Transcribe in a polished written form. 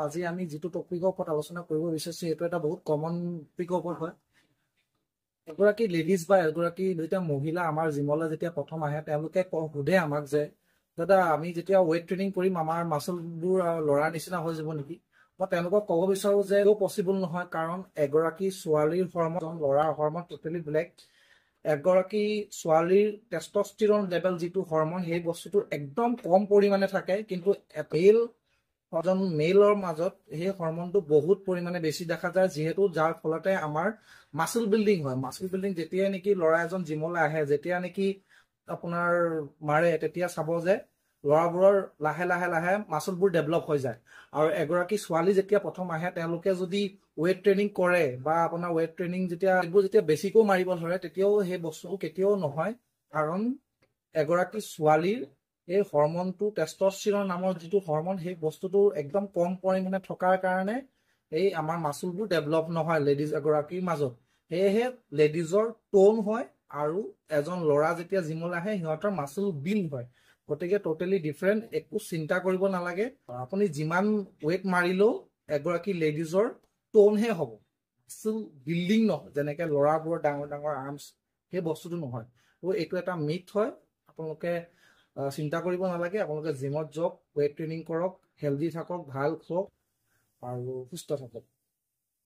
আজি আমি যিটো টপিকৰ ওপৰত আলোচনা কৰিব বিচাৰিছো এইটো এটা বহুত কমন টপিকৰ ওপৰত হয়। এগৰাকী লেডিজ বা এগৰাকী যেতিয়া মহিলা আমাৰ জিমলৈ যেতিয়া প্ৰথম আহে তেওঁলোকে সোধে আমাক যে দাদা আমি যেতিয়া ৱেইট ট্ৰেইনিং কৰিম আমাৰ মাচলবোৰ লৰাৰ নিচিনা হৈ যাব নেকি? মই তেওঁলোকক ক'ব বিচাৰো যে এইটো পচিবল নহয়, কাৰণ এগৰাকী ছোৱালীৰ হৰমন লৰাৰ হৰমন টোটেলি বেলেগ। এগৰাকী ছোৱালীৰ টেষ্টষ্টেৰন লেভেল যিটো হৰমন সেই বস্তুটো একদম কম পৰিমাণে থাকে, কিন্তু এজন মেইলৰ মাজত সেই হৰমনটো বহুত পৰিমাণে বেছি দেখা যায়, যিহেতু যাৰ ফলতে আমাৰ মাসল বিল্ডিং হয়। মাসল বিল্ডিং যেতিয়া নেকি ল'ৰা এজন জিমলৈ আহে, যেতিয়া নেকি আপোনাৰ মাৰে, তেতিয়া চাব যে ল'ৰাবোৰৰ লাহে লাহে লাহে মাসলবোৰ ডেভেলপ হৈ যায়। আৰু এগৰাকী ছোৱালী যেতিয়া প্ৰথম আহে তেওঁলোকে যদি ৱেইট ট্ৰেইনিং কৰে বা আপোনাৰ ৱেইট ট্ৰেইনিং যেতিয়া বেছিকৈ মাৰিব ধৰে, তেতিয়াও সেই বস্তুটো কেতিয়াও নহয়, কাৰণ এগৰাকী ছোৱালীৰ এই হৰমনটো টেষ্টষ্টেৰন নামৰ যিটো হৰমন সেই বস্তুটো একদম কম পৰিমাণে থকাৰ কাৰণে এই আমাৰ মাসলবোৰ ডেভেলপ নহয় লেডিজ এগৰাকীৰ মাজত। সেয়েহে লেডিজৰ টোন হয় আৰু এজন ল'ৰা যেতিয়া জিমলৈ আহে সিহঁতৰ মাসল বিল্ড হয়। গতিকে টোটেলি ডিফাৰেণ্ট, একো চিন্তা কৰিব নালাগে। আপুনি যিমান ৱেইট মাৰিলেও এগৰাকী লেডিজৰ টোনহে হ'ব, মাসল বিল্ডিং নহয়। যেনেকে ল'ৰাবোৰৰ ডাঙৰ ডাঙৰ আৰ্মছ, সেই বস্তুটো নহয়। তো এইটো এটা মিথ হয়, আপোনালোকে চিন্তা কৰিব নালাগে। আপোনালোকে জিমত যাওক, ৱেইট ট্ৰেইনিং কৰক, হেল্ডি থাকক, ভাল খাওক আৰু সুস্থ থাকক।